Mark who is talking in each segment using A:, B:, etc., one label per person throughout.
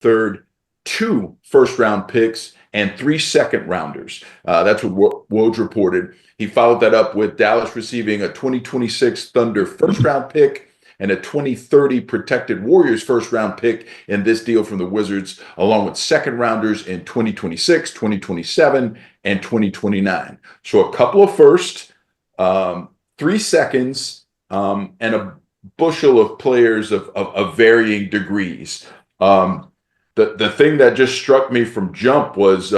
A: third, 2 first-round picks, and 3 second-rounders. That's what Woj reported. He followed that up with Dallas receiving a 2026 Thunder first-round pick and a 2030 protected Warriors first-round pick in this deal from the Wizards, along with second-rounders in 2026, 2027, and 2029. So a couple of firsts, 3 seconds, and a bushel of players of varying degrees. The thing that just struck me from jump was,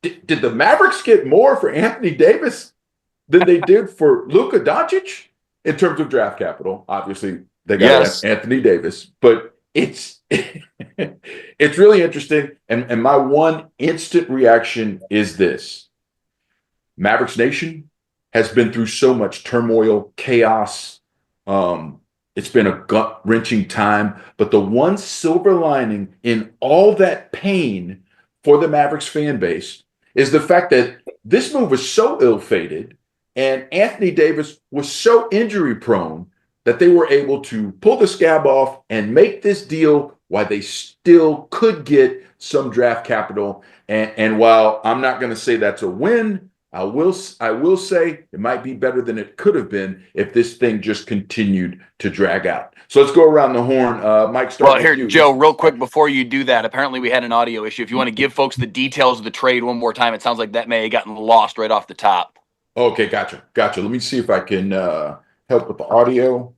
A: did the Mavericks get more for Anthony Davis than they did for Luka Doncic in terms of draft capital? Obviously, they got
B: Yes.
A: Anthony Davis, but it's it's really interesting. And my one instant reaction is this: Mavericks Nation has been through so much turmoil, chaos. It's been a gut-wrenching time, but the one silver lining in all that pain for the Mavericks fan base is the fact that this move was so ill-fated and Anthony Davis was so injury-prone that they were able to pull the scab off and make this deal while they still could get some draft capital. And while I'm not going to say that's a win, I will say it might be better than it could have been if this thing just continued to drag out. So let's go around the horn. Mike, start
B: Well,
A: with
B: here,
A: you.
B: Joe, real quick before you do that, apparently we had an audio issue. If you want to give folks the details of the trade one more time, it sounds like that may have gotten lost right off the top.
A: Okay, gotcha. Let me see if I can help with the audio.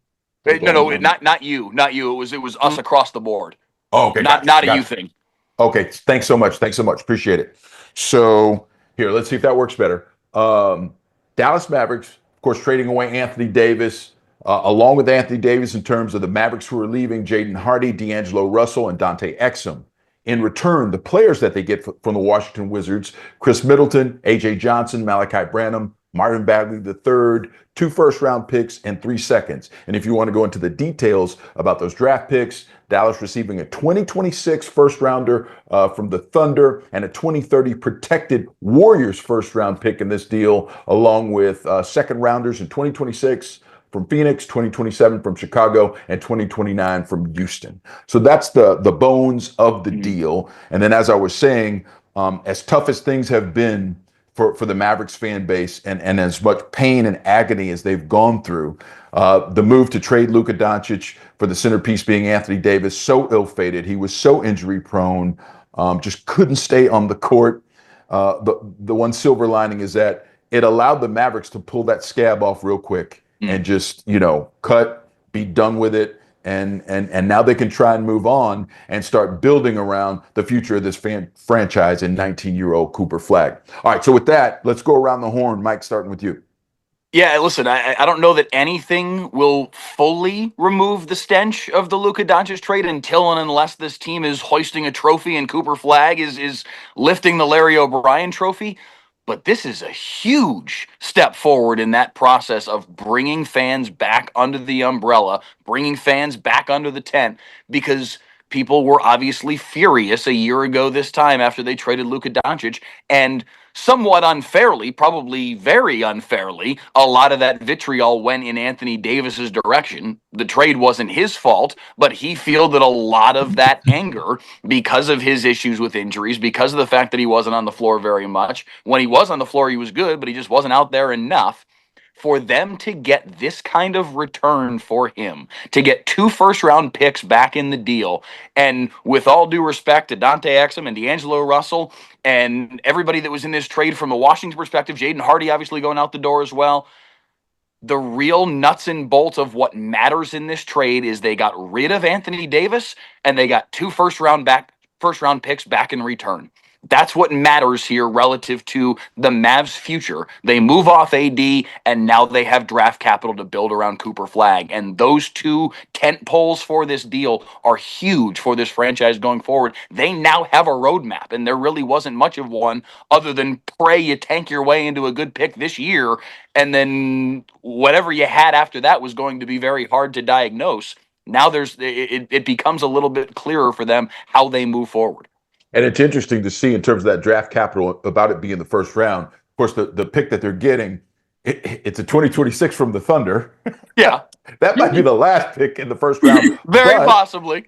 B: No, not you. It was us across the board.
A: Oh, okay,
B: Not a you thing.
A: Okay, thanks so much. Appreciate it. So here, let's see if that works better. Dallas Mavericks, of course, trading away Anthony Davis, along with Anthony Davis in terms of the Mavericks who are leaving, Jaden Hardy, D'Angelo Russell, and Dante Exum. In return, the players that they get from the Washington Wizards: Chris Middleton, A.J. Johnson, Malachi Branham, Marvin Bagley III, 2 first-round picks, and 3 seconds. And if you want to go into the details about those draft picks, Dallas receiving a 2026 first-rounder from the Thunder and a 2030 protected Warriors first-round pick in this deal, along with second-rounders in 2026 from Phoenix, 2027 from Chicago, and 2029 from Houston. So that's the bones of the deal. And then, as I was saying, as tough as things have been for the Mavericks fan base and as much pain and agony as they've gone through, the move to trade Luka Doncic for the centerpiece being Anthony Davis, so ill-fated. He was so injury-prone, just couldn't stay on the court. The one silver lining is that it allowed the Mavericks to pull that scab off real quick and just, cut, be done with it. And now they can try and move on and start building around the future of this franchise in 19-year-old Cooper Flagg. All right, so with that, let's go around the horn. Mike, starting with you.
B: Yeah, listen, I don't know that anything will fully remove the stench of the Luka Doncic trade until and unless this team is hoisting a trophy and Cooper Flagg is lifting the Larry O'Brien trophy. But this is a huge step forward in that process of bringing fans back under the umbrella, bringing fans back under the tent, because people were obviously furious a year ago this time after they traded Luka Doncic, and somewhat unfairly, probably very unfairly, a lot of that vitriol went in Anthony Davis's direction. The trade wasn't his fault, but he fielded a lot of that anger because of his issues with injuries, because of the fact that he wasn't on the floor very much. When he was on the floor, he was good, but he just wasn't out there enough. For them to get this kind of return for him, to get 2 first-round picks back in the deal, and with all due respect to Dante Exum and D'Angelo Russell and everybody that was in this trade from a Washington perspective, Jaden Hardy obviously going out the door as well, the real nuts and bolts of what matters in this trade is they got rid of Anthony Davis and they got 2 first-round picks back in return. That's what matters here relative to the Mavs' future. They move off AD, and now they have draft capital to build around Cooper Flagg. And those 2 tent poles for this deal are huge for this franchise going forward. They now have a roadmap, and there really wasn't much of one other than pray you tank your way into a good pick this year, and then whatever you had after that was going to be very hard to diagnose. Now it becomes a little bit clearer for them how they move forward.
A: And it's interesting to see in terms of that draft capital about it being the first round. Of course, the pick that they're getting It's a 2026 from the Thunder.
B: Yeah,
A: That might be the last pick in the first round,
B: very
A: but
B: possibly.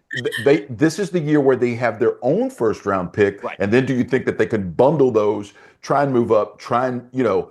A: this is the year where they have their own first round pick.
B: Right.
A: And then do you think that they can bundle those, try and move up, try and,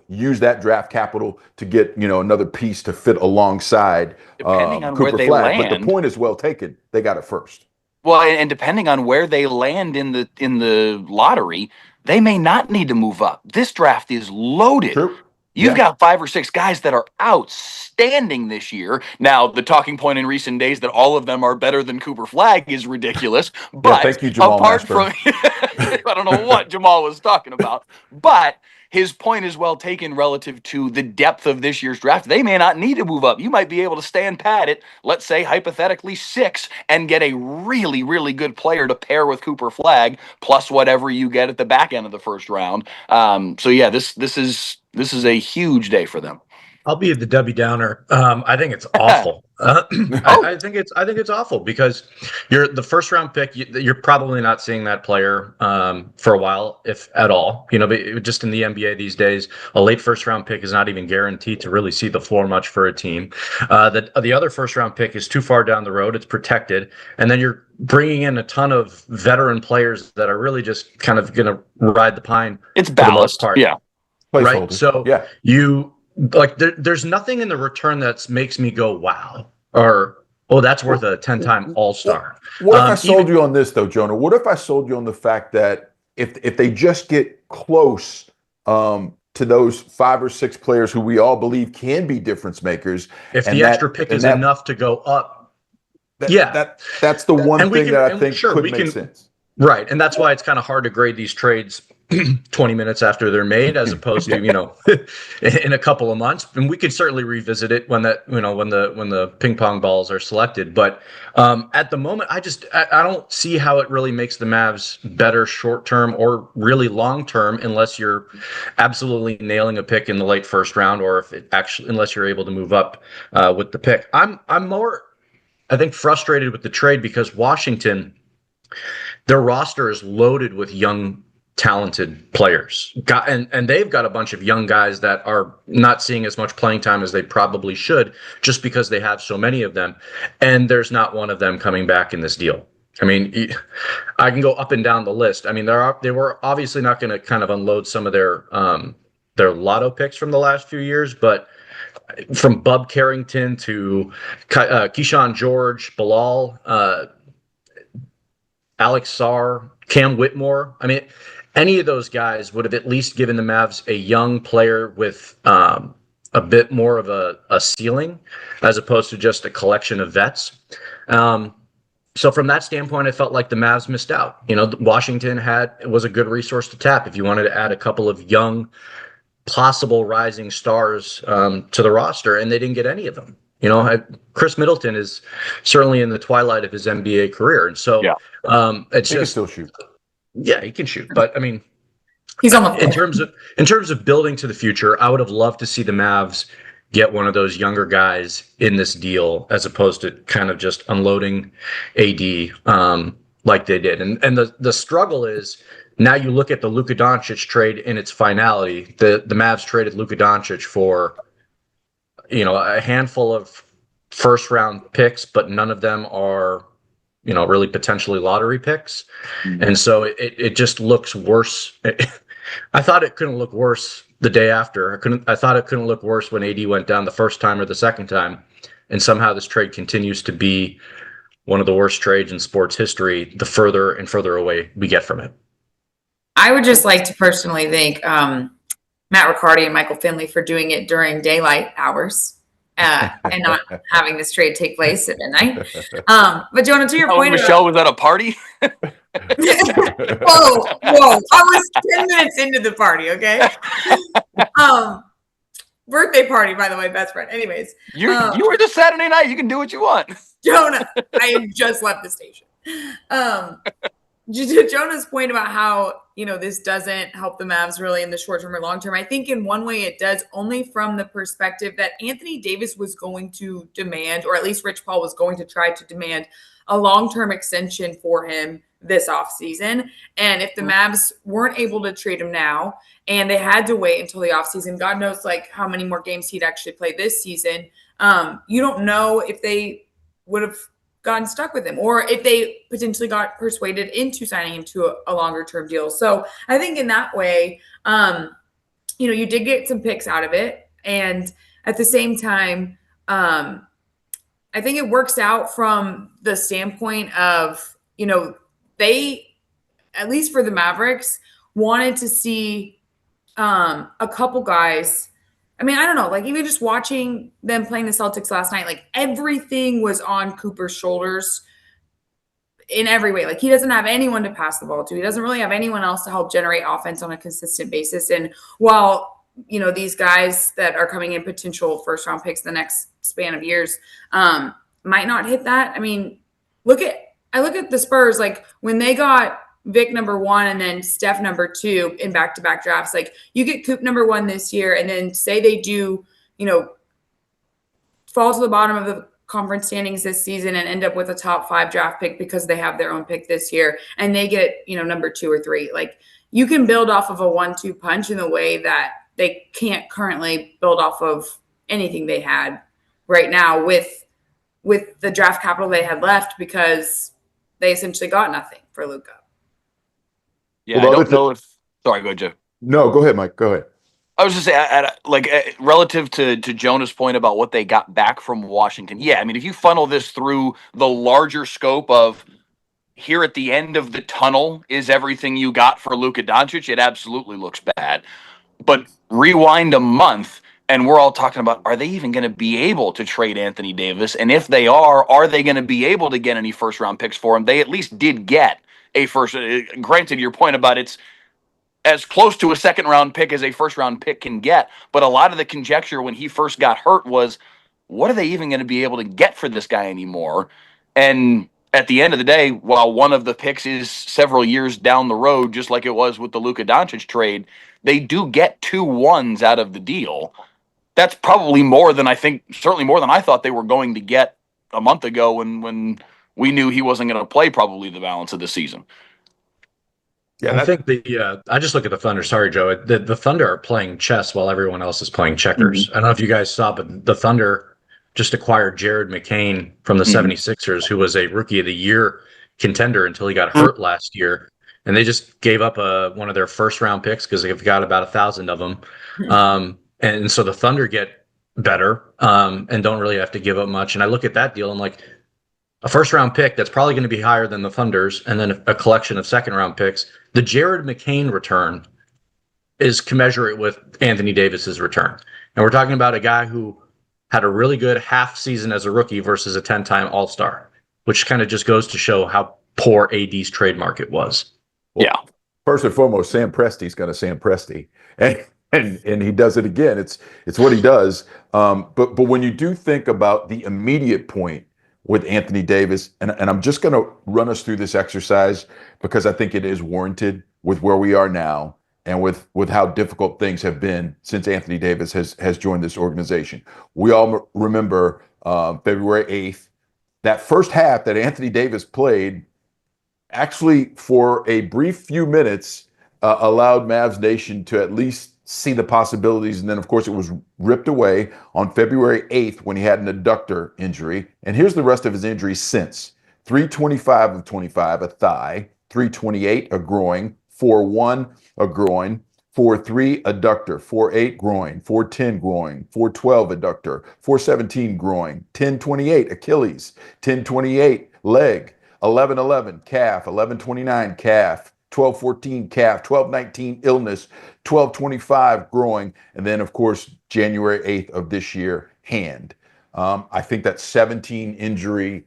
A: use that draft capital to get, another piece to fit alongside
B: Depending on where
A: Cooper
B: they
A: Flag? But the
B: land.
A: point is well taken. They got it first.
B: Well, and depending on where they land in the lottery, they may not need to move up. This draft is loaded.
A: True.
B: You've
A: Yeah.
B: got 5 or 6 guys that are outstanding this year. Now, the talking point in recent days that all of them are better than Cooper Flag is ridiculous.
A: Yeah,
B: But
A: thank you, Jamal
B: apart
A: Mashburn.
B: from, I don't know what Jamal was talking about, but his point is well taken relative to the depth of this year's draft. They may not need to move up. You might be able to stand pat at, let's say, hypothetically 6 and get a really, really good player to pair with Cooper Flag, plus whatever you get at the back end of the first round. So yeah, this is a huge day for them.
C: I'll be the Debbie Downer. I think it's awful. I think it's awful because you're the first round pick. You're probably not seeing that player for a while, if at all. But just in the NBA these days, a late first round pick is not even guaranteed to really see the floor much for a team. The other first round pick is too far down the road. It's protected, and then you're bringing in a ton of veteran players that are really just kind of going to ride the pine.
B: It's ballast, yeah.
C: Right. So yeah, there's nothing in the return that makes me go, wow, or, oh, that's worth a 10-time All-Star.
A: What if I sold you on this, though, Jonah? What if I sold you on the fact that if they just get close to those 5 or 6 players who we all believe can be difference makers,
C: if the extra pick is enough to go up,
A: that's the one thing that I think could make sense.
C: Right, and that's why it's kind of hard to grade these trades 20 minutes after they're made, as opposed to in a couple of months. And we could certainly revisit it when the ping pong balls are selected. But at the moment, I don't see how it really makes the Mavs better short term or really long term, unless you're absolutely nailing a pick in the late first round, or unless you're able to move up with the pick. I'm more, I think, frustrated with the trade because Washington, their roster is loaded with young, talented players. And they've got a bunch of young guys that are not seeing as much playing time as they probably should, just because they have so many of them. And there's not one of them coming back in this deal. I mean, I can go up and down the list. I mean, they were obviously not going to kind of unload some of their lotto picks from the last few years, but from Bub Carrington to Keyshawn George, Bilal, Alex Sarr, Cam Whitmore. I mean, any of those guys would have at least given the Mavs a young player with a bit more of a ceiling, as opposed to just a collection of vets. So from that standpoint, I felt like the Mavs missed out. Washington was a good resource to tap if you wanted to add a couple of young, possible rising stars to the roster, and they didn't get any of them. Chris Middleton is certainly in the twilight of his NBA career, and so it's
A: he can still shoot.
C: Yeah, he can shoot, but I mean,
D: he's on the
C: in terms of building to the future, I would have loved to see the Mavs get one of those younger guys in this deal, as opposed to kind of just unloading AD like they did. And the struggle is, now you look at the Luka Doncic trade in its finality. The Mavs traded Luka Doncic for a handful of first round picks, but none of them are, really potentially lottery picks. Mm-hmm. And so it just looks worse. I thought it couldn't look worse the day after. I thought it couldn't look worse when AD went down the first time or the second time. And somehow this trade continues to be one of the worst trades in sports history, the further and further away we get from it.
D: I would just like to personally thank Matt Riccardi and Michael Finley for doing it during daylight hours and not having this trade take place at midnight. But Jonah, to your point,
B: Michelle was at a party.
D: whoa! I was 10 minutes into the party. Okay. Birthday party, by the way, best friend. Anyways,
B: you were just Saturday night. You can do what you want.
D: Jonah, I just left the station. Jonah's point about how, this doesn't help the Mavs really in the short term or long term. I think in one way it does, only from the perspective that Anthony Davis was going to demand, or at least Rich Paul was going to try to demand, a long-term extension for him this offseason. And if the Mavs weren't able to trade him now and they had to wait until the offseason, God knows like how many more games he'd actually play this season. You don't know if they would have gotten stuck with him or if they potentially got persuaded into signing him to a longer term deal. So I think in that way, you did get some picks out of it. And at the same time, I think it works out from the standpoint of, they, at least for the Mavericks, wanted to see a couple guys. I mean, I don't know, like even just watching them playing the Celtics last night, like everything was on Cooper's shoulders in every way. Like he doesn't have anyone to pass the ball to. He doesn't really have anyone else to help generate offense on a consistent basis. And while, these guys that are coming in potential first round picks the next span of years might not hit that. I mean, I look at the Spurs, like when they got Vic number 1 and then Steph number 2 in back-to-back drafts, like you get Coop number 1 this year and then say they do, fall to the bottom of the conference standings this season and end up with a top 5 draft pick because they have their own pick this year and they get, number 2 or 3. Like you can build off of a 1-2 punch in the way that they can't currently build off of anything they had right now with the draft capital they had left because they essentially got nothing for Luka.
B: Yeah, I don't know if. Sorry, go ahead, Joe.
A: No, go ahead, Mike. Go ahead.
B: I was just saying, relative to Jonah's point about what they got back from Washington. Yeah, I mean, if you funnel this through the larger scope of here at the end of the tunnel is everything you got for Luka Doncic, it absolutely looks bad. But rewind a month, and we're all talking about, are they even going to be able to trade Anthony Davis? And if they are they going to be able to get any first-round picks for him? They at least did get a first. Granted, your point about it's as close to a second-round pick as a first-round pick can get. But a lot of the conjecture when he first got hurt was, what are they even going to be able to get for this guy anymore? And at the end of the day, while one of the picks is several years down the road, just like it was with the Luka Doncic trade, they do get 2 1s out of the deal. That's probably more than certainly more than I thought they were going to get a month ago when we knew he wasn't going to play probably the balance of the season.
C: Yeah, I think I just look at the Thunder. Sorry, Joe. The Thunder are playing chess while everyone else is playing checkers. Mm-hmm. I don't know if you guys saw, but the Thunder just acquired Jared McCain from the 76ers, who was a Rookie of the Year contender until he got hurt last year. And they just gave up one of their first-round picks because they've got about 1,000 of them. And so the Thunder get better and don't really have to give up much. And I look at that deal and like a first-round pick that's probably going to be higher than the Thunder's and then a collection of second-round picks. The Jared McCain return is commensurate with Anthony Davis's return. And we're talking about a guy who had a really good half season as a rookie versus a 10-time All-Star, which kind of just goes to show how poor AD's trade market was.
A: Well, yeah. First and foremost, Sam Presti's going to Sam Presti, and he does it again. It's what he does. But when you do think about the immediate point with Anthony Davis, and I'm just going to run us through this exercise because I think it is warranted with where we are now and with how difficult things have been since Anthony Davis has joined this organization. We all remember February 8th, that first half that Anthony Davis played. Actually, for a brief few minutes, allowed Mavs Nation to at least see the possibilities. And then, of course, it was ripped away on February 8th when he had an adductor injury. And here's the rest of his injuries since. 325 of 25, a thigh. 328, a groin. 4-1, a groin. 4-3, adductor. 4-8, groin. 4-10, groin. 4-12, adductor. 4-17, groin. 10-28, Achilles. 10-28, leg. 11-11 calf, 11-29 calf, 12-14 calf, 12-19 illness, 12-25 groin, and then of course January 8th of this year hand. I think that's 17 injury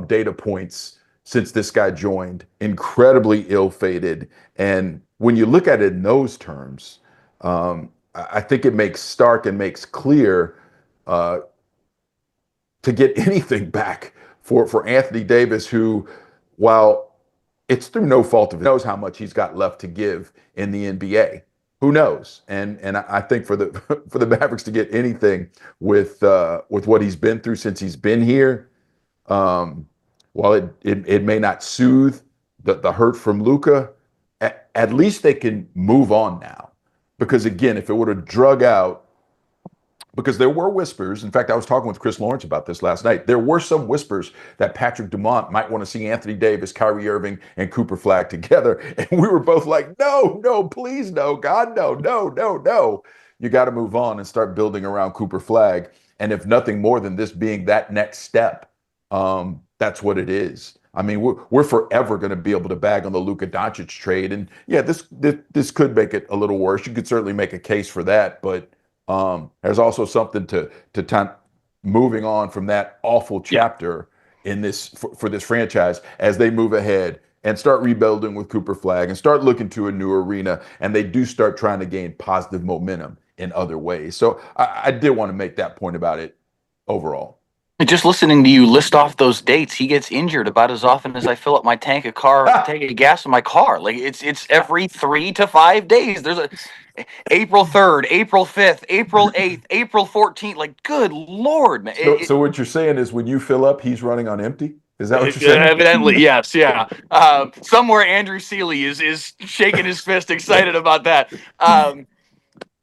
A: data points since this guy joined. Incredibly ill-fated, and when you look at it in those terms, I think it makes stark and makes clear to get anything back for Anthony Davis, who, while it's through no fault of his, knows how much he's got left to give in the NBA. Who knows? And I think for the Mavericks to get anything with what he's been through since he's been here, while it may not soothe the hurt from Luka, at least they can move on now. Because again, if it would have drug out, because there were whispers. In fact, I was talking with Chris Lawrence about this last night. There were some whispers that Patrick Dumont might want to see Anthony Davis, Kyrie Irving, and Cooper Flag together. And we were both like, no, no, please, no, God, no, no, no, no. You got to move on and start building around Cooper Flag. And if nothing more than this being that next step, that's what it is. I mean, we're forever going to be able to bag on the Luka Doncic trade. And yeah, this could make it a little worse. You could certainly make a case for that, but there's also something to time moving on from that awful chapter in this for this franchise as they move ahead and start rebuilding with Cooper Flag and start looking to a new arena, and they do start trying to gain positive momentum in other ways. So I did want to make that point about it overall.
B: Just listening to you list off those dates, he gets injured about as often as I fill up my tank of gas in my car. Like it's every 3 to 5 days. There's a April 3rd, April 5th, April 8th, April 14th. Like, good Lord, man.
A: So what you're saying is when you fill up, he's running on empty? Is that what you're saying?
B: Evidently, yes, yeah. Somewhere Andrew Seeley is shaking his fist excited about that.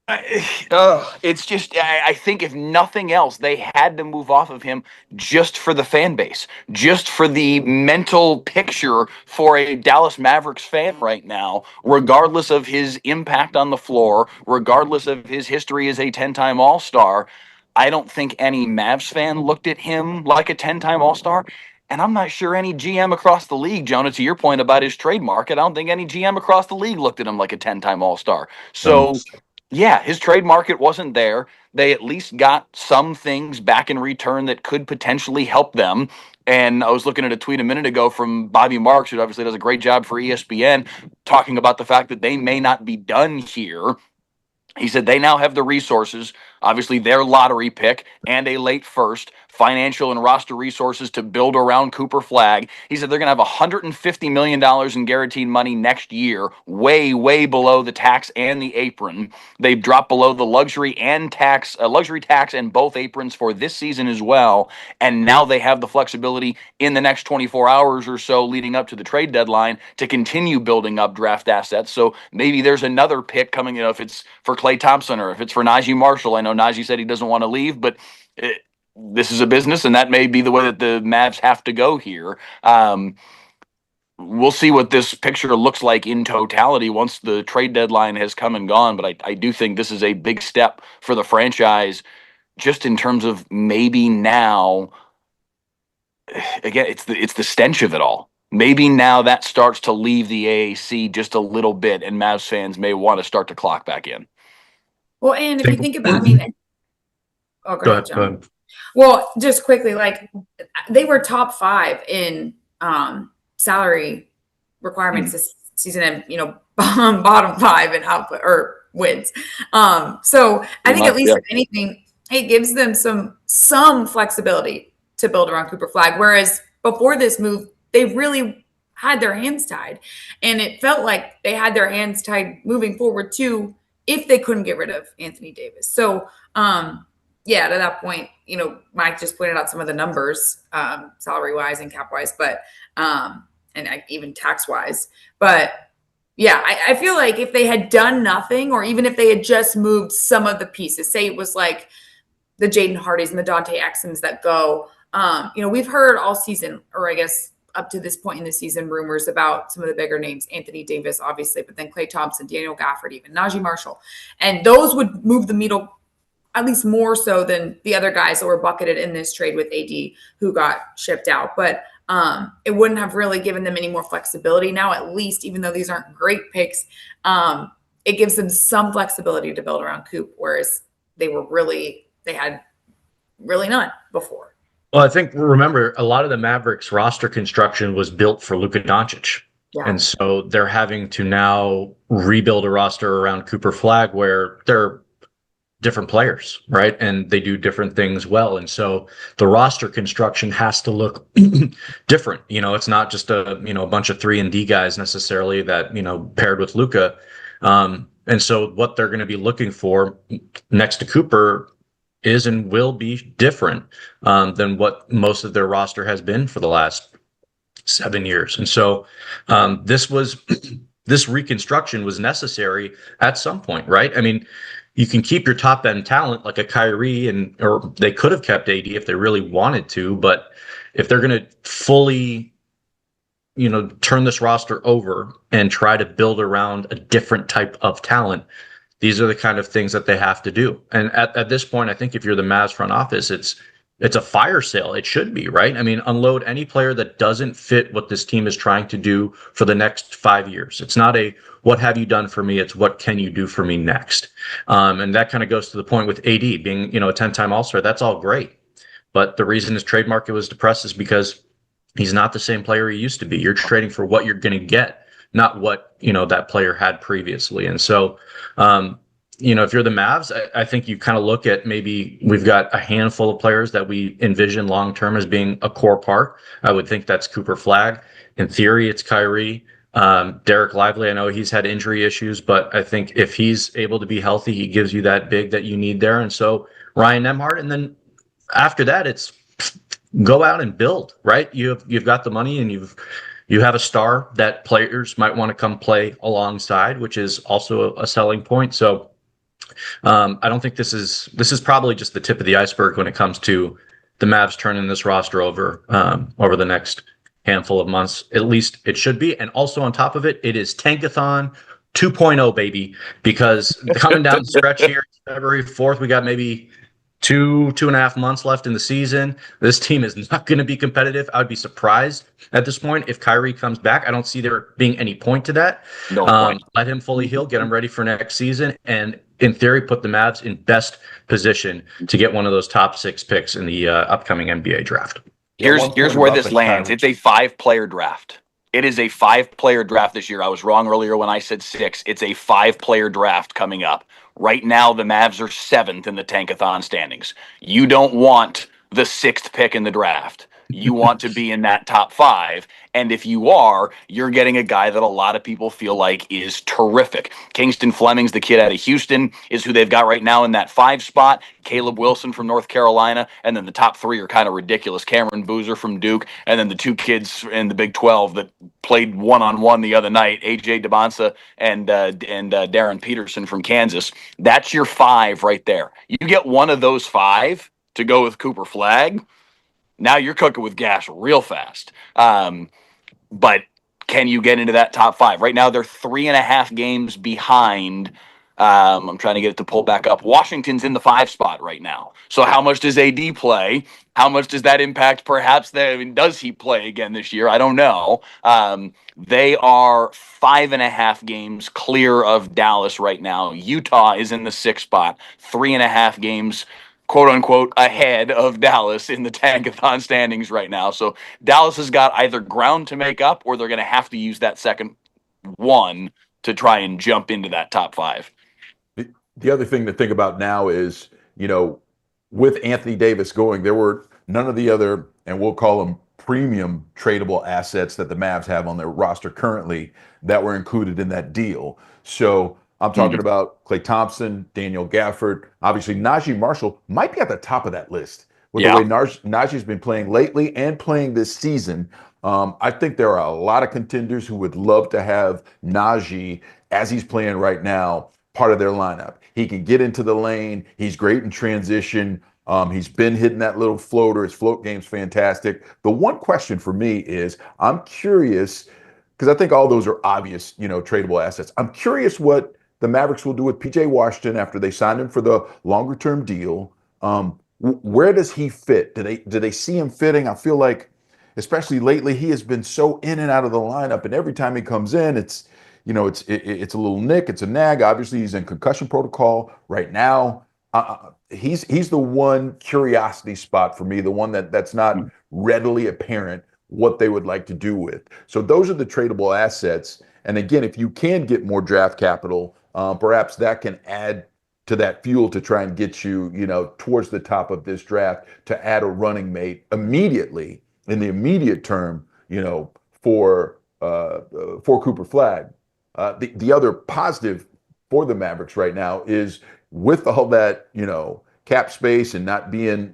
B: It's just, I think if nothing else, they had to move off of him just for the fan base, just for the mental picture for a Dallas Mavericks fan right now, regardless of his impact on the floor, regardless of his history as a 10-time All-Star. I don't think any Mavs fan looked at him like a 10-time All-Star. And I'm not sure any GM across the league, Jonah, to your point about his trade market, I don't think any GM across the league looked at him like a 10-time All-Star. So yeah, his trade market wasn't there. They at least got some things back in return that could potentially help them. And I was looking at a tweet a minute ago from Bobby Marks, who obviously does a great job for ESPN, talking about the fact that they may not be done here. He said they now have the resources, obviously their lottery pick and a late first, financial and roster resources to build around Cooper Flag. He said they're going to have $150 million in guaranteed money next year, way, way below the tax and the apron. They've dropped below the luxury tax and both aprons for this season as well. And now they have the flexibility in the next 24 hours or so leading up to the trade deadline to continue building up draft assets. So maybe there's another pick coming, if it's for Klay Thompson or if it's for Najee Marshall. I know Najee said he doesn't want to leave, but this is a business, and that may be the way that the Mavs have to go here. We'll see what this picture looks like in totality once the trade deadline has come and gone, but I do think this is a big step for the franchise just in terms of maybe now, again, it's the stench of it all. Maybe now that starts to leave the AAC just a little bit, and Mavs fans may want to start to clock back in.
D: Well, and if you think about, go ahead, John. Well, just quickly, like they were top 5 in salary requirements this season, and bottom 5 in output or wins. So I think at least if anything, it gives them some flexibility to build around Cooper Flag. Whereas before this move, they really had their hands tied, and it felt like they had their hands tied moving forward too, if they couldn't get rid of Anthony Davis. So, yeah, to that point, Mike just pointed out some of the numbers, salary-wise and cap-wise, but and even tax-wise. But yeah, I feel like if they had done nothing, or even if they had just moved some of the pieces, say it was like the Jaden Hardys and the Dante Exums that go, we've heard all season, or I guess up to this point in the season, rumors about some of the bigger names, Anthony Davis, obviously, but then Klay Thompson, Daniel Gafford, even Najee Marshall. And those would move the needle at least more so than the other guys that were bucketed in this trade with AD who got shipped out. But it wouldn't have really given them any more flexibility now, at least, even though these aren't great picks. It gives them some flexibility to build around Coop, whereas they had really none before.
C: Well, I think, remember, a lot of the Mavericks roster construction was built for Luka Doncic. Yeah. And so they're having to now rebuild a roster around Cooper Flag where they're different players, right? And they do different things well. And so the roster construction has to look different. It's not just a bunch of 3-and-D guys necessarily that, paired with Luka. And so what they're going to be looking for next to Cooper is and will be different than what most of their roster has been for the last 7 years. And so this was this reconstruction was necessary at some point, right? I mean, you can keep your top end talent like a Kyrie, or they could have kept AD if they really wanted to, but if they're going to fully, turn this roster over and try to build around a different type of talent, these are the kind of things that they have to do. And at this point, I think if you're the Mavs front office, it's a fire sale. It should be, right? I mean, unload any player that doesn't fit what this team is trying to do for the next 5 years. It's not a what have you done for me? It's what can you do for me next? And that kind of goes to the point with AD being, a 10-time All-Star. That's all great. But the reason his trade market was depressed is because he's not the same player he used to be. You're trading for what you're going to get, not what, that player had previously. And so, if you're the Mavs, I think you kind of look at, maybe we've got a handful of players that we envision long-term as being a core part. I would think that's Cooper Flagg. In theory, it's Kyrie. Derek Lively, I know he's had injury issues, but I think if he's able to be healthy, he gives you that big that you need there. And so Ryan Nembhard, and then after that, it's go out and build, right? You've got the money, and you have a star that players might want to come play alongside, which is also a selling point. So I don't think this is probably just the tip of the iceberg when it comes to the Mavs turning this roster over the next handful of months. At least it should be. And also on top of it, it is Tankathon 2.0, baby, because coming down the stretch here, February 4th, we got maybe 2.5 months left in the season. This team is not going to be competitive. I would be surprised at this point if Kyrie comes back. I don't see there being any point to that.
B: No point.
C: Let him fully heal, get him ready for next season, and in theory, put the Mavs in best position to get one of those top 6 picks in the upcoming NBA draft.
B: Here's where this lands. It's a 5-player draft. It is a 5-player draft this year. I was wrong earlier when I said 6. It's a 5-player draft coming up. Right now, the Mavs are 7th in the Tankathon standings. You don't want the 6th pick in the draft. You want to be in that top 5. And if you are, you're getting a guy that a lot of people feel like is terrific. Kingston Fleming's the kid out of Houston, is who they've got right now in that 5 spot. Caleb Wilson from North Carolina. And then the top 3 are kind of ridiculous. Cameron Boozer from Duke. And then the 2 kids in the Big 12 that played one-on-one the other night, AJ DeBonsa and Darren Peterson from Kansas. That's your 5 right there. You get one of those 5 to go with Cooper Flagg. Now you're cooking with gas real fast. But can you get into that top 5? Right now, they're 3.5 games behind. I'm trying to get it to pull back up. Washington's in the 5 spot right now. So how much does AD play? How much does that impact perhaps? Does he play again this year? I don't know. They are 5.5 games clear of Dallas right now. Utah is in the 6th spot, 3.5 games quote unquote ahead of Dallas in the Tankathon standings right now. So Dallas has got either ground to make up, or they're going to have to use that second one to try and jump into that top 5.
A: The other thing to think about now is, with Anthony Davis going, there were none of the other, and we'll call them premium tradable assets that the Mavs have on their roster currently that were included in that deal. So I'm talking about Klay Thompson, Daniel Gafford. Obviously, Najee Marshall might be at the top of that list with the way Najee's been playing lately and playing this season. I think there are a lot of contenders who would love to have Najee, as he's playing right now, part of their lineup. He can get into the lane. He's great in transition. He's been hitting that little floater. His float game's fantastic. The one question for me is, I'm curious, because I think all those are obvious, tradable assets. I'm curious what the Mavericks will do with PJ Washington after they signed him for the longer-term deal. Where does he fit? Do they see him fitting? I feel like, especially lately, he has been so in and out of the lineup, and every time he comes in, it's a little nick, it's a nag. Obviously, he's in concussion protocol right now. He's the one curiosity spot for me, the one that's not readily apparent what they would like to do with. So those are the tradable assets. And again, if you can get more draft capital, perhaps that can add to that fuel to try and get you, towards the top of this draft, to add a running mate immediately in the immediate term, for Cooper Flagg. The other positive for the Mavericks right now is, with all that, cap space and not being,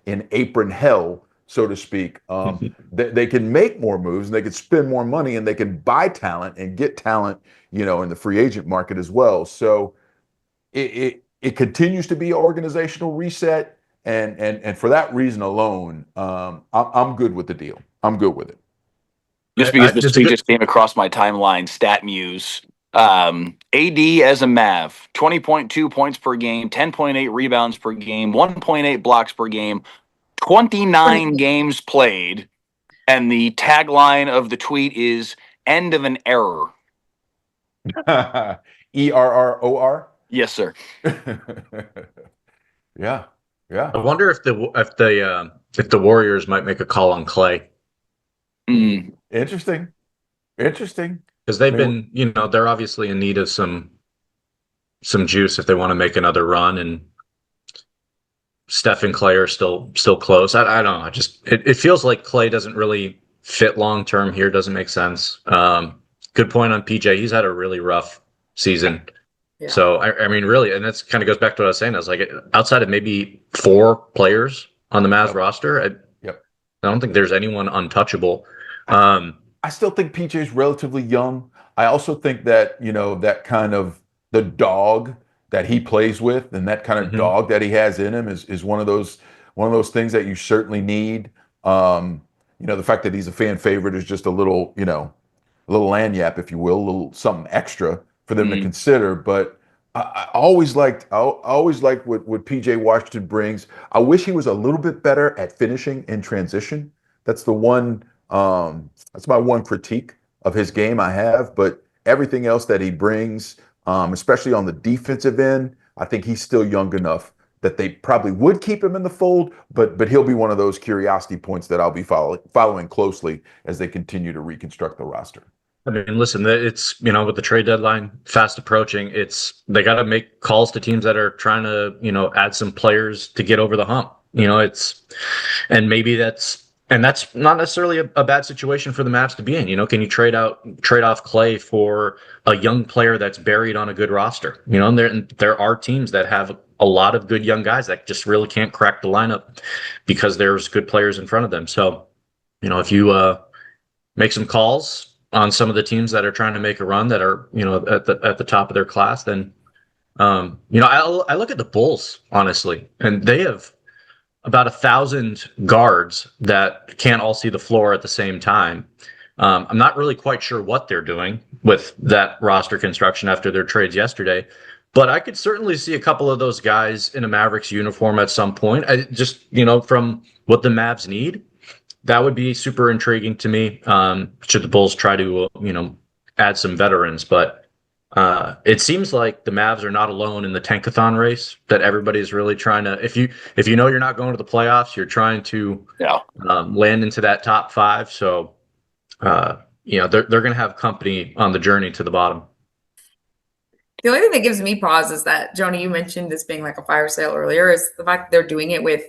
A: in apron hell, so to speak. They can make more moves and they can spend more money and they can buy talent and get talent, in the free agent market as well. So it continues to be an organizational reset. And for that reason alone, I'm good with the deal. I'm good with it.
B: Just because this tweet just came across my timeline, StatMuse. AD as a Mav, 20.2 points per game, 10.8 rebounds per game, 1.8 blocks per game, 29 games played. And the tagline of the tweet is "End of an error."
A: ERROR?
B: Yes, sir.
A: Yeah.
C: I wonder if the Warriors might make a call on Clay.
A: Interesting.
C: Because they've been, they're obviously in need of some juice if they want to make another run, and Steph and Clay are still close. I don't know. It feels like Clay doesn't really fit long term here. Doesn't make sense. Good point on PJ. He's had a really rough season. Yeah. So I mean, really, and that's kind of goes back to what I was saying. I was like, outside of maybe 4 players on the Mavs roster, I don't think there's anyone untouchable.
A: I still think PJ is relatively young. I also think that, that kind of the dog that he plays with and that kind of dog that he has in him is one of those things that you certainly need. The fact that he's a fan favorite is just a little lagniappe, if you will, a little something extra for them to consider. But I always liked what PJ Washington brings. I wish he was a little bit better at finishing in transition. That's the one. That's my one critique of his game I have. But everything else that he brings, especially on the defensive end, I think he's still young enough that they probably would keep him in the fold. But he'll be one of those curiosity points that I'll be following closely as they continue to reconstruct the roster.
C: I mean, listen, it's, with the trade deadline fast approaching, they got to make calls to teams that are trying to, add some players to get over the hump. And that's not necessarily a bad situation for the Mavs to be in. Can you trade off Clay for a young player that's buried on a good roster? And there are teams that have a lot of good young guys that just really can't crack the lineup because there's good players in front of them. So, if you make some calls on some of the teams that are trying to make a run that are, at the top of their class, then, I look at the Bulls, honestly, and they have about 1,000 guards that can't all see the floor at the same time. I'm not really quite sure what they're doing with that roster construction after their trades yesterday, but I could certainly see a couple of those guys in a Mavericks uniform at some point. From what the Mavs need, that would be super intriguing to me. Should the Bulls try to, add some veterans, but it seems like the Mavs are not alone in the tankathon race, that everybody's really trying to, if you know you're not going to the playoffs, you're trying to land into that top 5. So, they're going to have company on the journey to the bottom.
D: The only thing that gives me pause is that, Joni, you mentioned this being like a fire sale earlier, is the fact that they're doing it with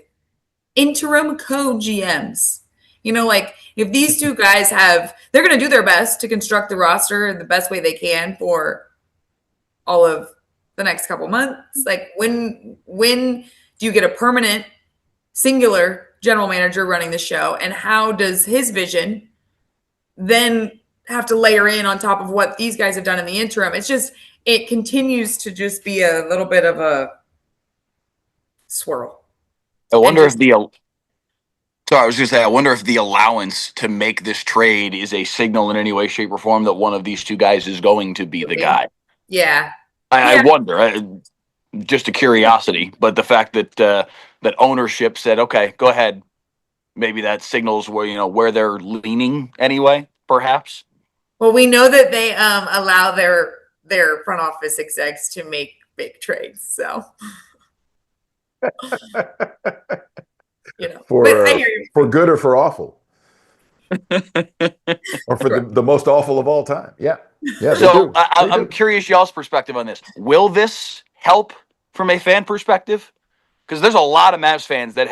D: interim co-GMs. If these two guys they're going to do their best to construct the roster the best way they can for all of the next couple months. Like, when do you get a permanent singular general manager running the show? And how does his vision then have to layer in on top of what these guys have done in the interim? It continues to just be a little bit of a swirl.
B: I wonder if I wonder if the allowance to make this trade is a signal in any way, shape, or form that one of these two guys is going to be the guy.
D: Yeah.
B: I wonder, just a curiosity, but the fact that that ownership said, okay, go ahead. Maybe that signals where they're leaning anyway, perhaps.
D: Well, we know that they allow their front office execs to make big trades. So,
A: for good or for awful, or for the most awful of all time. Yeah.
B: So I'm curious y'all's perspective on this. Will this help from a fan perspective? Because there's a lot of Mavs fans that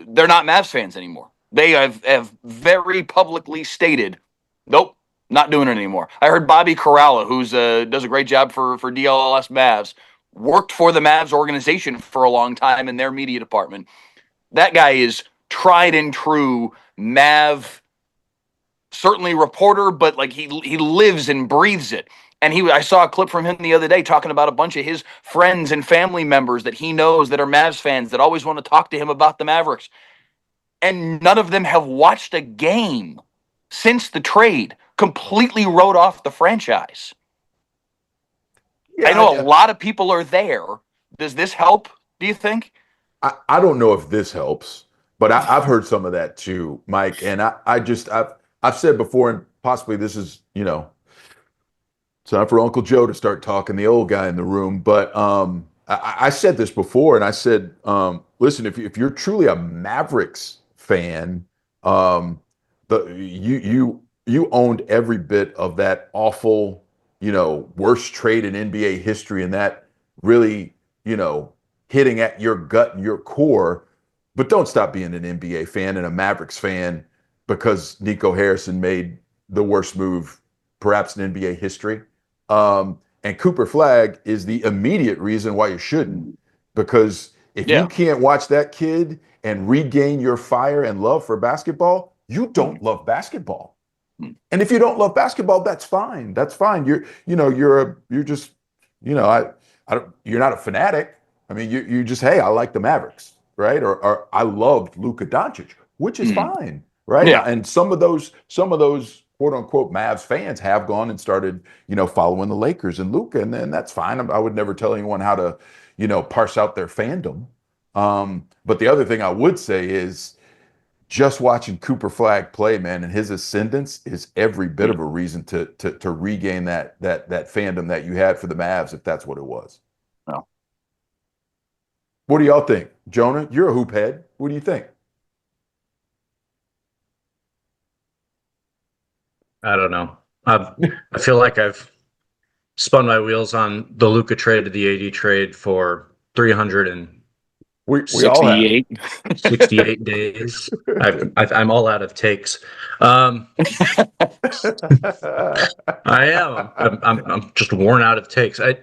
B: they're not Mavs fans anymore. They have very publicly stated, nope, not doing it anymore. I heard Bobby Corrala, who's does a great job for DLS Mavs, worked for the Mavs organization for a long time in their media department. That guy is tried and true Mav, certainly reporter, but like he lives and breathes it. And I saw a clip from him the other day talking about a bunch of his friends and family members that he knows that are Mavs fans that always want to talk to him about the Mavericks. And none of them have watched a game since the trade. Completely wrote off the franchise.
A: Yeah,
B: I know a lot of people are there. Does this help, do you think?
A: I don't know if this helps, but I've heard some of that too, Mike. And I've said before, and possibly this is, it's time for Uncle Joe to start talking, the old guy in the room. But I said this before, and I said, listen, if you're truly a Mavericks fan, you owned every bit of that awful, worst trade in NBA history, and that really, hitting at your gut and your core. But don't stop being an NBA fan and a Mavericks fan because Nico Harrison made the worst move, perhaps in NBA history. And Cooper Flagg is the immediate reason why you shouldn't. Because if you can't watch that kid and regain your fire and love for basketball, you don't love basketball. And if you don't love basketball, that's fine. That's fine. You're just, you're not a fanatic. I mean, you just, hey, I like the Mavericks, right? Or I loved Luka Doncic, which is fine, right?
B: Yeah.
A: And some of those quote unquote Mavs fans have gone and started, following the Lakers and Luka, and then that's fine. I would never tell anyone how to, parse out their fandom. But the other thing I would say is just watching Cooper Flagg play, man, and his ascendance is every bit of a reason to regain that fandom that you had for the Mavs, if that's what it was.
B: No.
A: What do y'all think? Jonah, you're a hoop head. What do you think?
C: I don't know. I feel like I've spun my wheels on the Luka trade to the AD trade for
B: 368
C: 68 days. I'm all out of takes. I am. I'm just worn out of takes. I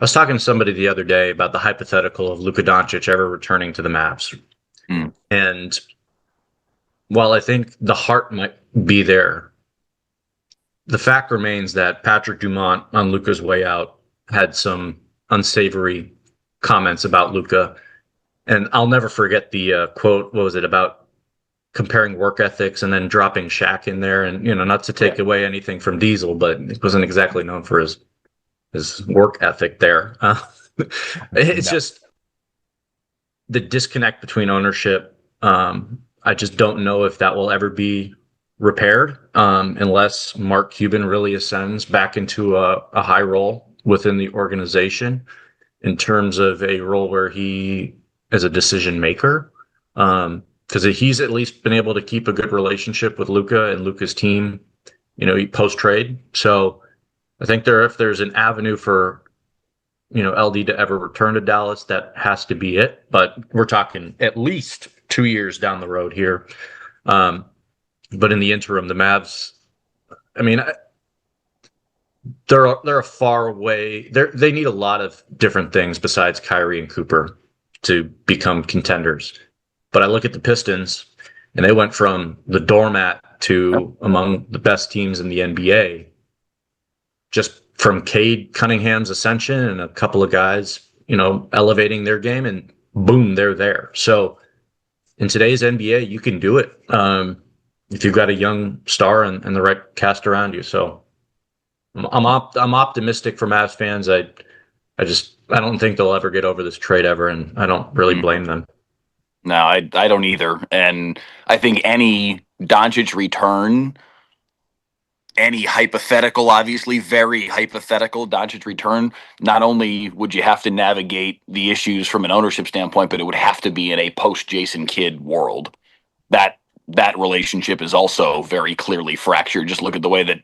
C: was talking to somebody the other day about the hypothetical of Luka Doncic ever returning to the Mavs. And while I think the heart might be there, the fact remains that Patrick Dumont on Luka's way out had some unsavory comments about Luka. And I'll never forget the quote, what was it, about comparing work ethics and then dropping Shaq in there. And, not to take away anything from Diesel, but he wasn't exactly known for his work ethic there. It's just the disconnect between ownership. I just don't know if that will ever be repaired unless Mark Cuban really ascends back into a high role within the organization in terms of a role where he is a decision maker. Because he's at least been able to keep a good relationship with Luka and Luka's team, post trade. So I think if there's an avenue for, LD to ever return to Dallas, that has to be it. But we're talking at least 2 years down the road here. But in the interim, the Mavs, I mean, they're a far away. They need a lot of different things besides Kyrie and Cooper to become contenders. But I look at the Pistons, and they went from the doormat to among the best teams in the NBA. Just from Cade Cunningham's ascension and a couple of guys, elevating their game, and boom, they're there. So in today's NBA, you can do it if you've got a young star and the right cast around you. So I'm optimistic for Mavs fans. I don't think they'll ever get over this trade ever, and I don't really blame them.
B: No, I don't either. And I think any Doncic return, any hypothetical, obviously very hypothetical Doncic return, not only would you have to navigate the issues from an ownership standpoint, but it would have to be in a post-Jason Kidd world. That relationship is also very clearly fractured. Just look at the way that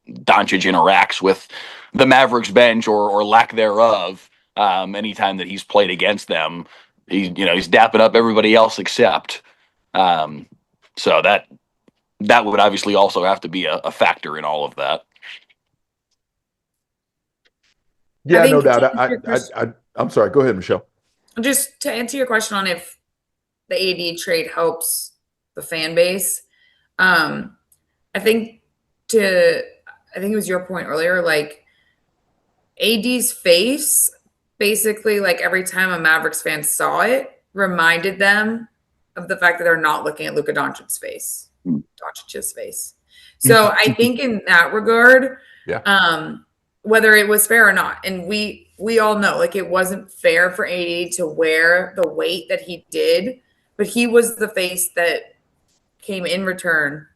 B: Doncic interacts with the Mavericks bench or lack thereof. Anytime that he's played against them, he's dapping up everybody else except. So that would obviously also have to be a factor in all of that.
A: Yeah, no doubt. I'm sorry. Go ahead, Michelle.
D: just to answer your question on if the AD trade helps the fan base, I think it was your point earlier, like AD's face, basically, like every time a Mavericks fan saw it, reminded them of the fact that they're not looking at Luka Doncic's face. Doncic's face. So I think in that regard, whether it was fair or not, and we all know like it wasn't fair for AD to wear the weight that he did, but he was the face that came in return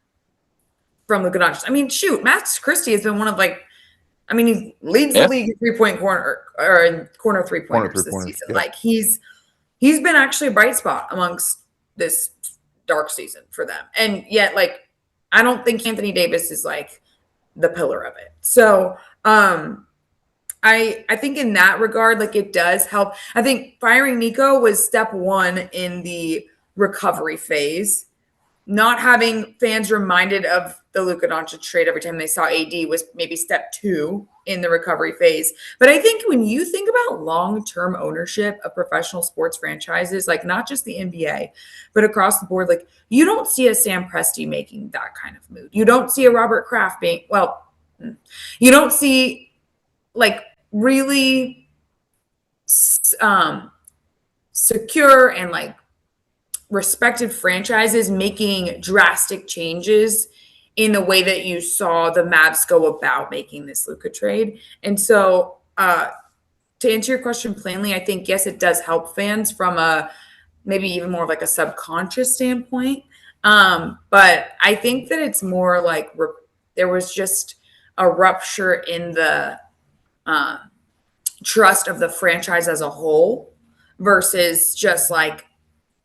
D: from Luka Doncic. I mean, shoot, Max Christie has been one of like, I mean, he leads the league in 3-point corner or in corner 3-pointers this season. Like he's been actually a bright spot amongst this dark season for them. And yet, like, I don't think Anthony Davis is like the pillar of it. So I think in that regard, like it does help. I think firing Nico was step one in the recovery phase. Not having fans reminded of the Luka Doncic trade every time they saw AD was maybe step two in the recovery phase. But I think when you think about long-term ownership of professional sports franchises, like not just the NBA, but across the board, like you don't see a Sam Presti making that kind of move. You don't see a Robert Kraft you don't see like really secure and like respected franchises making drastic changes in the way that you saw the Mavs go about making this Luka trade. And so to answer your question plainly, I think, yes, it does help fans from a maybe even more of like a subconscious standpoint. But I think that it's more like there was just a rupture in the trust of the franchise as a whole versus just like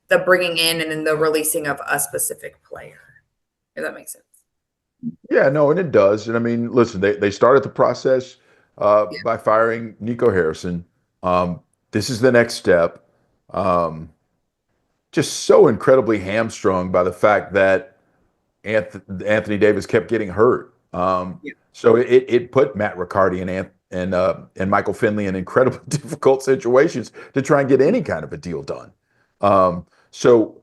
D: the bringing in and then the releasing of a specific player, if that makes sense.
A: Yeah, no, and it does. And I mean, listen, they started the process by firing Nico Harrison. This is the next step. Just so incredibly hamstrung by the fact that Anthony Davis kept getting hurt. So it put Matt Riccardi and Michael Finley in incredibly difficult situations to try and get any kind of a deal done. So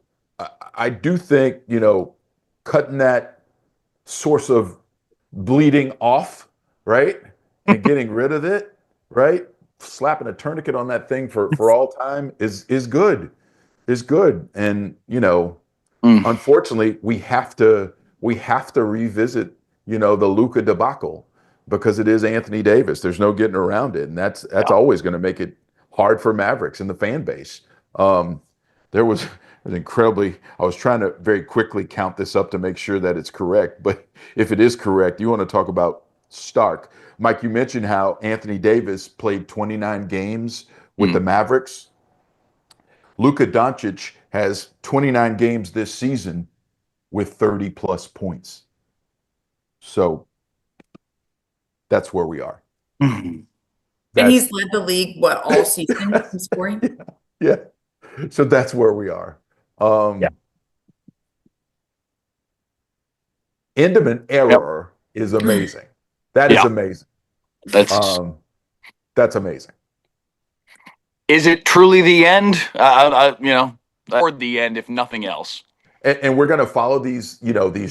A: I do think, cutting that source of bleeding off, right? And getting rid of it, right? Slapping a tourniquet on that thing for all time is good. Is good. And, unfortunately, we have to revisit, the Luka debacle because it is Anthony Davis. There's no getting around it. And that's always going to make it hard for Mavericks and the fan base. There was incredibly, I was trying to very quickly count this up to make sure that it's correct. But if it is correct, you want to talk about stark. Mike, you mentioned how Anthony Davis played 29 games with the Mavericks. Luka Doncic has 29 games this season with 30 plus points. So that's where we are.
D: And he's led the league, all season in scoring?
A: Yeah. So that's where we are. End of an era is amazing. That is amazing. That's amazing.
B: Is it truly the end? Or the end, if nothing else.
A: And we're going to follow these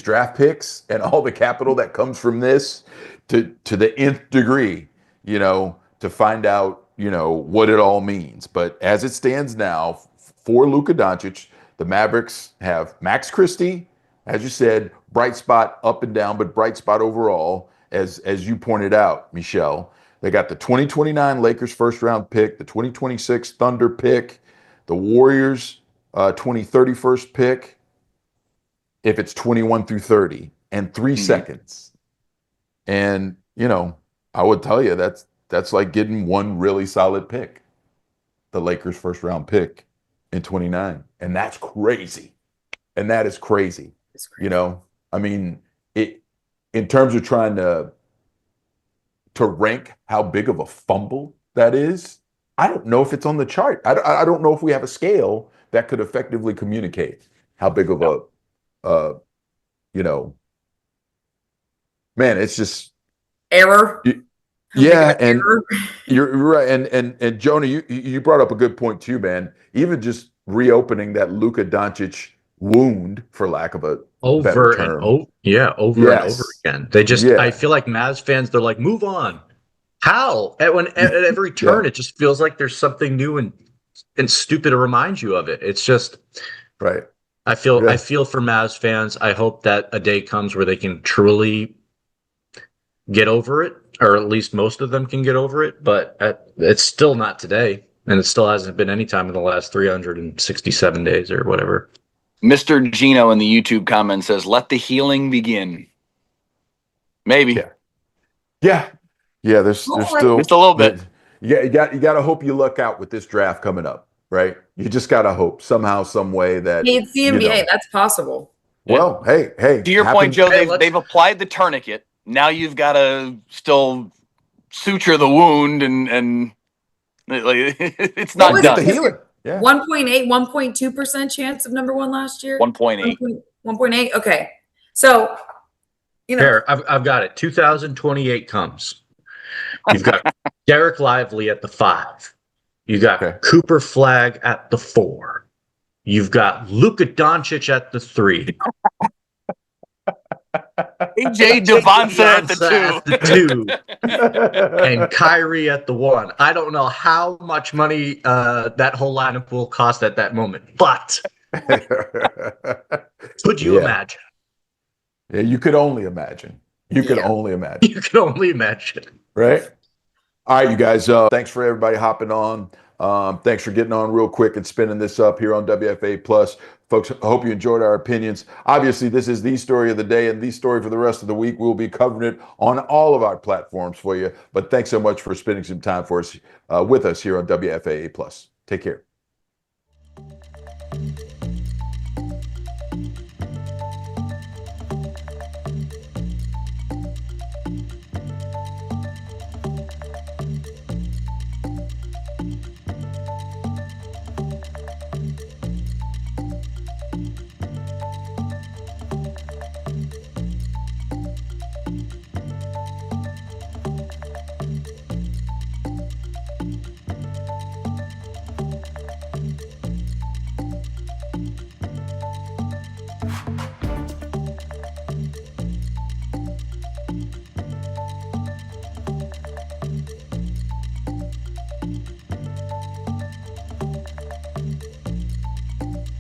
A: draft picks and all the capital that comes from this to the nth degree, to find out, what it all means. But as it stands now, for Luka Doncic, the Mavericks have Max Christie, as you said, bright spot up and down, but bright spot overall, as you pointed out, Michelle. They got the 2029 Lakers first round pick, the 2026 Thunder pick, the Warriors 2031 pick, if it's 21 through 30, and 3 seconds. And, I would tell you that's like getting one really solid pick, the Lakers first round pick in 29. And that's crazy. And that is crazy.
D: It's crazy.
A: I mean, in terms of trying to rank how big of a fumble that is, I don't know if it's on the chart. I don't know if we have a scale that could effectively communicate how big of man, it's just
D: error.
A: Yeah, and you're right. And Jonah, you brought up a good point too, man. Even just reopening that Luka Doncic wound, for lack of a better
C: Over and
A: term.
C: over, yeah, over and over
A: Yes.
C: again. They just, I
A: Yeah.
C: feel like Mavs fans, they're like, move on. How? At every turn,
A: Yeah.
C: it just feels like there's something new and stupid to remind you of it. It's just,
A: Right.
C: I
A: Yeah.
C: feel for Mavs fans. I hope that a day comes where they can truly get over it, or at least most of them can get over it. But it's still not today, and it still hasn't been any time in the last 367 days or whatever.
B: Mr. Gino in the YouTube comment says, "Let the healing begin." Maybe.
A: Yeah. Yeah. Yeah. There's still
B: Just a little bit.
A: you got to hope you luck out with this draft coming up, right? You just got to hope somehow, some way that
D: It's the NBA. That's possible.
A: Well, hey.
B: To your point, Joe,
C: Hey,
B: they've applied the tourniquet. Now you've got to still suture the wound, and like, it's
D: What
B: not
D: was
B: done.
A: the healing. Yeah.
D: 1.8, 1.2% chance of number one last year?
B: 1.8.
D: 1.8. Okay. So,
C: Here, I've got it. 2028 comes. You've got Derek Lively at the 5. You got Cooper Flag at the 4. You've got Luka Doncic at the 3.
B: AJ Devonta at the
C: 2. And Kyrie at the 1. I don't know how much money that whole lineup will cost at that moment, but could you imagine?
A: Yeah, you could only imagine. You could only imagine.
C: You could only imagine.
A: Right? All right, you guys. Thanks for everybody hopping on. Thanks for getting on real quick and spinning this up here on WFAA Plus. Folks, I hope you enjoyed our opinions. Obviously, this is the story of the day and the story for the rest of the week. We'll be covering it on all of our platforms for you. But thanks so much for spending some time for us with us here on WFAA Plus. Take care.